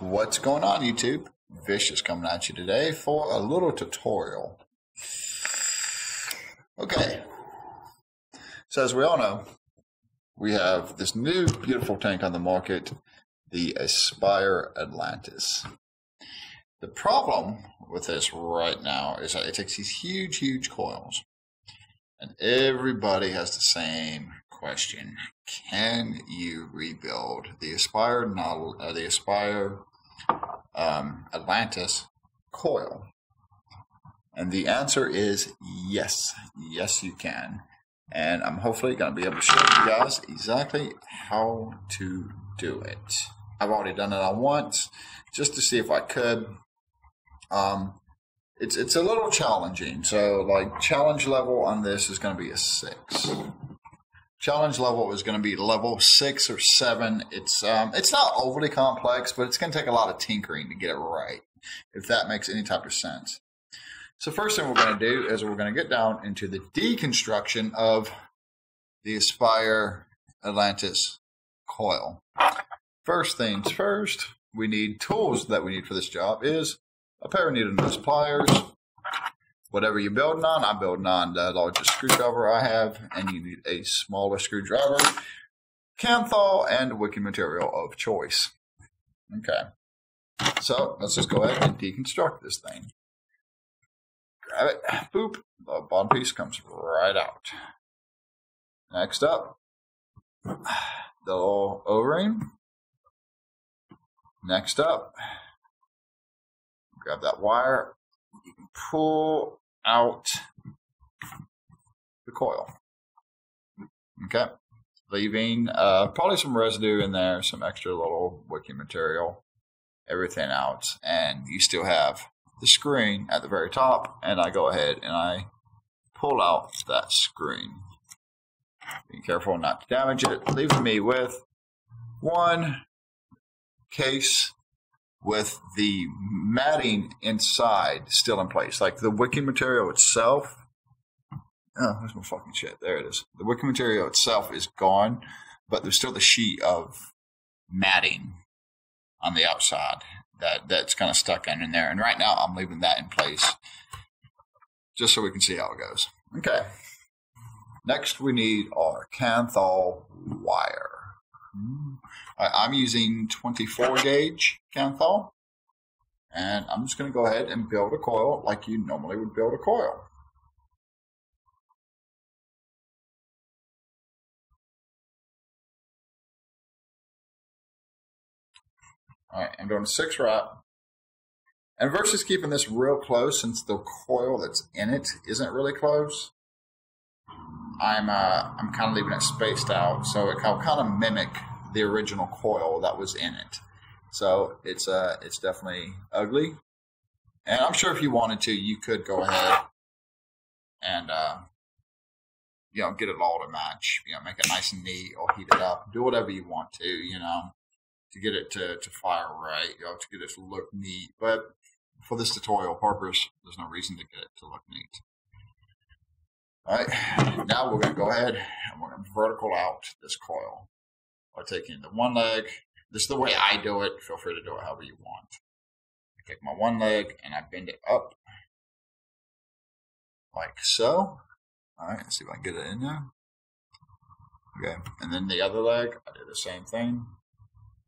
What's going on, YouTube? Vicious coming at you today for a little tutorial. Okay, so as we all know, we have this new beautiful tank on the market, the Aspire Atlantis. The problem with this right now is that it takes these huge coils, and everybody has the same question: can you rebuild the Aspire Atlantis coil? And the answer is yes. Yes, you can. And I'm hopefully going to be able to show you guys exactly how to do it. I've already done it on once just to see if I could. It's a little challenging. So like challenge level on this is going to be a 6. Challenge level is going to be level 6 or 7. It's not overly complex, but it's going to take a lot of tinkering to get it right, if that makes any type of sense. So first thing we're going to do is we're going to get down into the deconstruction of the Aspire Atlantis coil. First things first, we need tools that we need for this job is a pair of needle nose pliers. Whatever you're building on, I'm building on the largest screwdriver I have, and you need a smaller screwdriver, Kanthal, and wicking material of choice. Okay, so let's just go ahead and deconstruct this thing. Grab it, boop, the bottom piece comes right out. Next up, the little O-ring. Next up, grab that wire. You can pull out the coil. Okay, leaving probably some residue in there, some extra little wicking material, everything out, and you still have the screen at the very top, and I go ahead and I pull out that screen. Be careful not to damage it, leaving me with one case with the matting inside still in place. Like the wicking material itself. Oh, there's my fucking shit. There it is. The wicking material itself is gone, but there's still the sheet of matting on the outside that's kind of stuck in there. And right now I'm leaving that in place just so we can see how it goes. Okay. Next we need our Kanthal wire. I'm using 24 gauge Kanthal, and I'm just going to go ahead and build a coil like you normally would build a coil. Alright, I'm doing a 6 wrap. And versus keeping this real close, since the coil that's in it isn't really close, I'm kind of leaving it spaced out, so it'll kind of mimic the original coil that was in it. So it's definitely ugly. And I'm sure if you wanted to, you could go ahead and get it all to match. Make it nice and neat, or heat it up, do whatever you want to, to get it to fire right, to get it to look neat. But for this tutorial purpose, there's no reason to get it to look neat. Alright, now we're going to go ahead and we're going to vertical out this coil by taking the one leg. This is the way I do it. Feel free to do it however you want. I take my one leg and I bend it up like so. Alright, let's see if I can get it in there. Okay, and then the other leg, I do the same thing.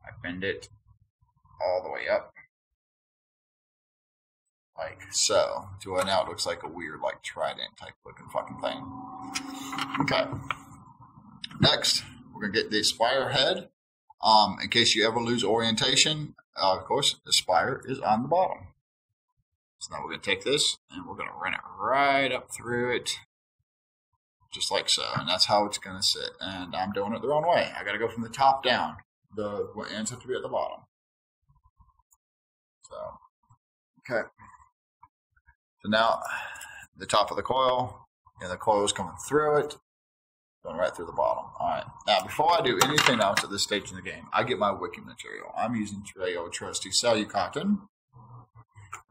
I bend it all the way up like so. To where now it looks like a weird, like, trident type looking fucking thing. Okay. Next, we're going to get the Aspire head. In case you ever lose orientation, of course, the Aspire is on the bottom. So now we're going to take this and we're going to run it right up through it. Just like so. And that's how it's going to sit. And I'm doing it the wrong way. I got to go from the top down. The ends have to be at the bottom. So, okay. So now, the top of the coil, and the coil is coming through it, going right through the bottom. Alright, now before I do anything else at this stage in the game, I get my wicking material. I'm using today old trusty Cellulose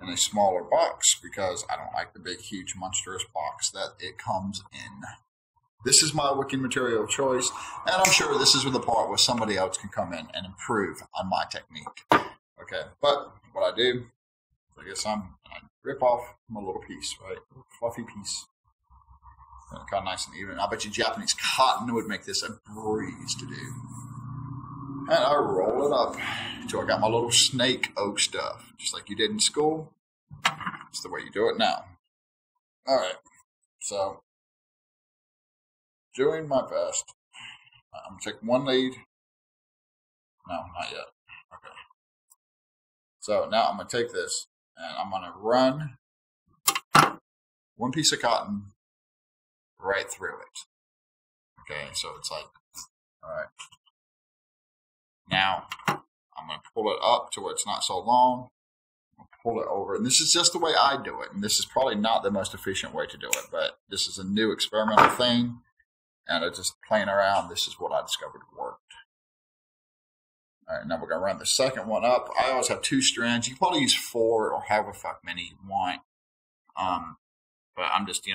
in a smaller box because I don't like the big, huge, monstrous box that it comes in. This is my wicking material of choice, and I'm sure this is the part where somebody else can come in and improve on my technique. Okay, but what I do, I guess I rip off my little piece, right? Fluffy piece. Kind of nice and even. I bet you Japanese cotton would make this a breeze to do. And I roll it up until I got my little snake oak stuff, just like you did in school. It's the way you do it now. All right, so doing my best. I'm gonna take one lead. No, not yet. Okay. So now I'm gonna take this and I'm gonna run one piece of cotton right through it. Okay, so it's like, all right. Now I'm gonna pull it up to where it's not so long. Pull it over, and this is just the way I do it, and this is probably not the most efficient way to do it, but this is a new experimental thing, and I'm just playing around. This is what I discovered worked. All right, now we're gonna run the second one up. I always have 2 strands. You can probably use 4 or however fuck many you want, but I'm just,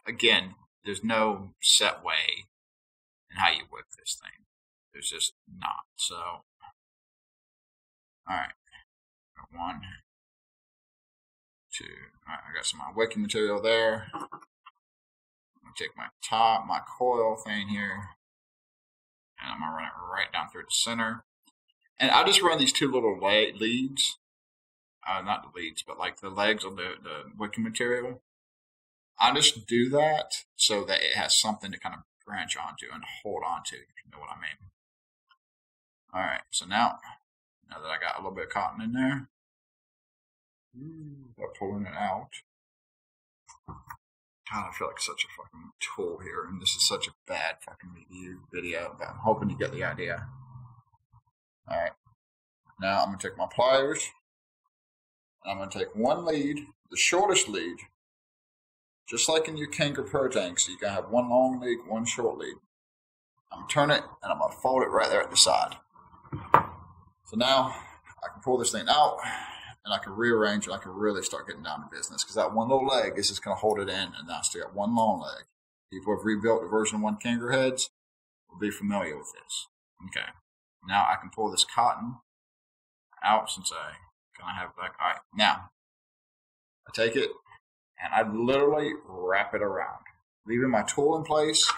again, there's no set way in how you whip this thing. There's just not. So, all right, 1, 2. All right, I got some of my wicking material there. I'm gonna take my coil thing here, and I'm gonna run it right down through the center. And I just run these 2 little leads, not the leads, but like the legs of the wicking material. I just do that so that it has something to kind of branch onto and hold onto, if you know what I mean. All right, so now that I got a little bit of cotton in there, I'm pulling it out. God, I feel like such a fucking tool here, and this is such a bad fucking video, but I'm hoping you get the idea. All right, now I'm gonna take my pliers, and I'm gonna take one lead, the shortest lead, just like in your Kanker Pro tank, so you can have one long lead, one short lead. I'm gonna turn it, and I'm gonna fold it right there at the side. So now I can pull this thing out, and I can rearrange, and I can really start getting down to business, because that one little leg is just going to hold it in, and now I still got one long leg. People who have rebuilt the version 1 Kanker heads will be familiar with this. Okay, now I can pull this cotton out since I kind of have it back. All right, now I take it, and I literally wrap it around, leaving my tool in place.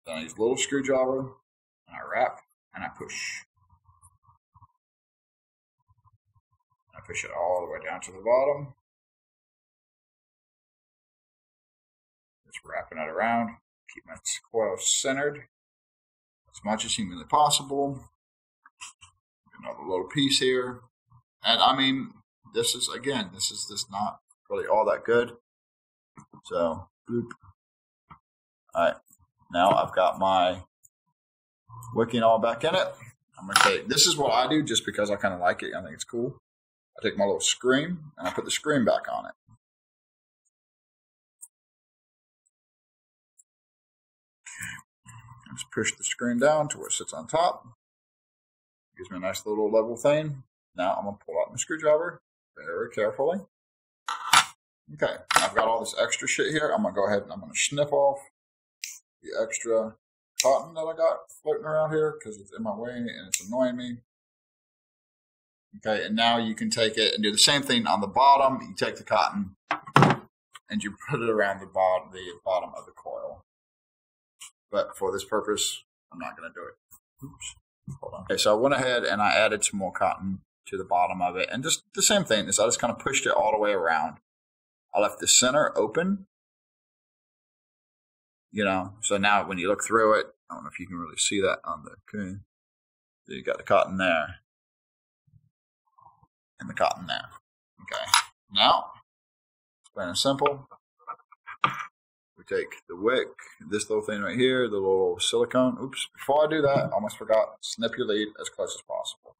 Then I use a little screwdriver, and I wrap, and I push. I push it all the way down to the bottom. Just wrapping it around. Keep my coil centered as much as humanly possible. Another little piece here. And I mean, this is just not really all that good. So, bloop. Alright, now I've got my wicking all back in it. I'm going to say, this is what I do just because I kind of like it. I think it's cool. I take my little screen, and I put the screen back on it. I just push the screen down to where it sits on top. Gives me a nice little level thing. Now I'm going to pull out my screwdriver very carefully. Okay, I've got all this extra shit here. I'm going to go ahead and I'm going to snip off the extra cotton that I got floating around here because it's in my way and it's annoying me. Okay, and now you can take it and do the same thing on the bottom. You take the cotton and you put it around the bottom of the coil. But for this purpose, I'm not going to do it. Oops. Hold on. Okay, so I went ahead and I added some more cotton to the bottom of it. And just the same thing is I just kind of pushed it all the way around. I left the center open. So now when you look through it, I don't know if you can really see that on the okay. So you got the cotton there. And the cotton there. Okay. Now, it's plain and simple. We take the wick, this little thing right here, the little silicone. Oops. Before I do that, I almost forgot. Snip your lead as close as possible.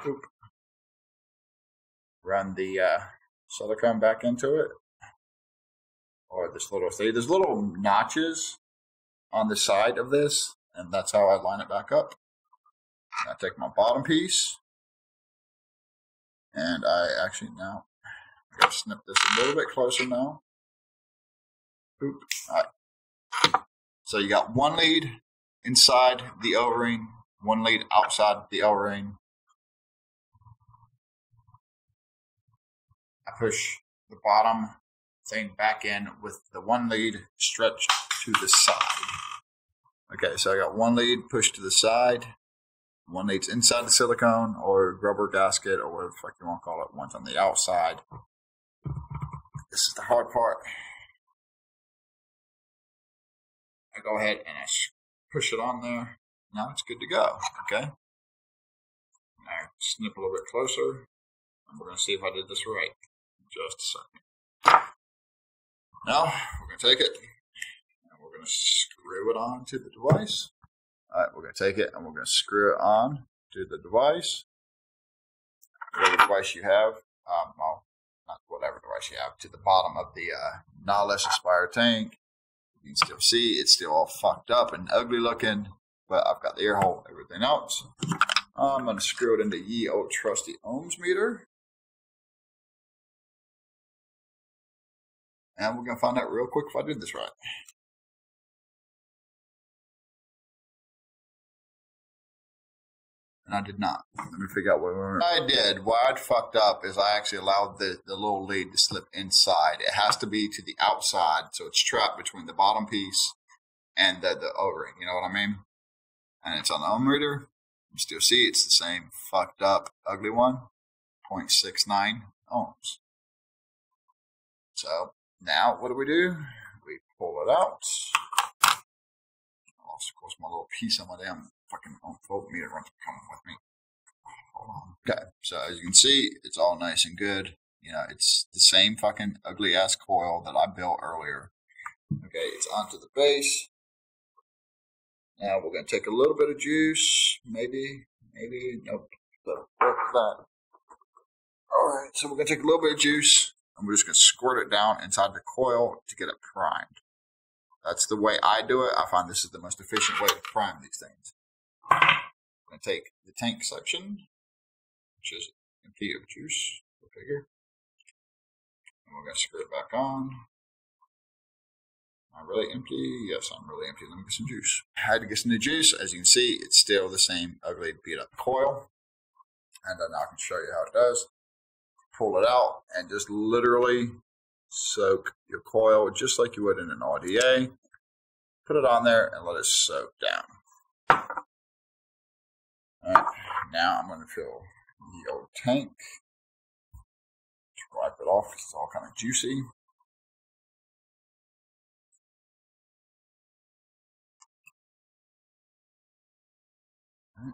Oop. Run the silicone back into it. Or this little thing. There's little notches on the side of this, and that's how I line it back up. I take my bottom piece. And I actually now got to snip this a little bit closer now. Boop. All right. So you got one lead inside the O-ring, one lead outside the O-ring. push the bottom thing back in with the one lead stretched to the side. Okay, so I got one lead pushed to the side. One lead's inside the silicone or rubber gasket or whatever the fuck you want to call it. One's on the outside. This is the hard part. I go ahead and I push it on there. Now it's good to go. Okay. Now snip a little bit closer. And we're going to see if I did this right. Just a second. Now we're going to take it and we're going to screw it on to the device. Alright, we're going to take it and we're going to screw it on to the device. Whatever device you have, well, not whatever device you have, to the bottom of the not less expired tank. You can still see it's still all fucked up and ugly looking, but I've got the air hole, everything else. I'm going to screw it into ye old trusty ohms meter. And we're going to find out real quick if I did this right. And I did not. Let me figure out what I did. What I'd fucked up is I actually allowed the little lead to slip inside. It has to be to the outside, so it's trapped between the bottom piece and the O-ring. You know what I mean? And it's on the ohm reader. You still see it's the same fucked up, ugly one. 0.69 ohms. So now what do? We pull it out. I lost, of course, my little piece on my damn fucking voltmeter coming with me. Hold on. Okay, so as you can see, it's all nice and good. You know, it's the same fucking ugly ass coil that I built earlier. Okay, it's onto the base. Now we're gonna take a little bit of juice, maybe, nope. Better work that. Alright, so we're gonna take a little bit of juice and we're just gonna squirt it down inside the coil to get it primed. That's the way I do it. I find this is the most efficient way to prime these things. I'm going to take the tank section, which is empty of juice, go figure, and we're going to screw it back on. Am I really empty? Yes, I'm really empty. Let me get some juice. I had to get some new juice. As you can see, it's still the same ugly beat up coil. And now I can show you how it does. Pull it out and just literally soak your coil just like you would in an RDA. Put it on there and let it soak down. Alright, now I'm going to fill the old tank. Just wipe it off because it's all kind of juicy. Right.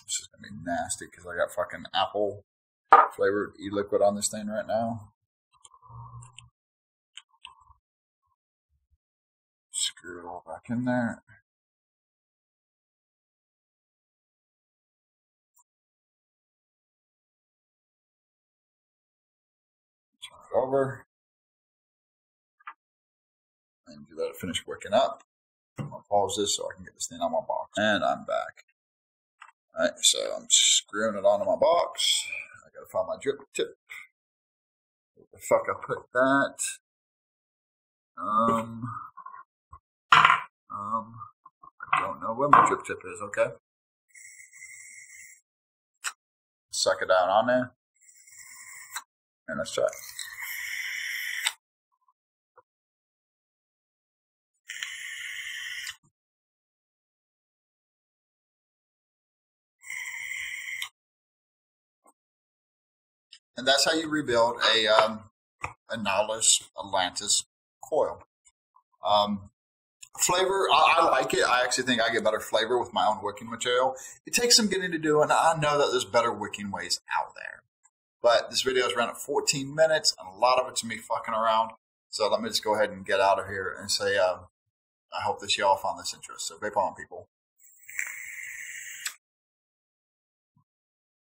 This is going to be nasty because I got fucking apple flavored e-liquid on this thing right now. Screw it all back in there. Turn it over. And let it finish wicking up. I'm going to pause this so I can get this thing on my box. And I'm back. Alright, so I'm screwing it onto my box. I gotta find my drip tip. Where the fuck I put that? I don't know where my drip tip is, okay? Suck it down on there. And let's try it. And that's how you rebuild a Nautilus Atlantis coil. Flavor, I like it. I actually think I get better flavor with my own wicking material. It takes some getting to do, and I know that there's better wicking ways out there. But this video is around at 14 minutes, and a lot of it's me fucking around. So let me just go ahead and get out of here and say, I hope that y'all found this interesting. So vape on, people.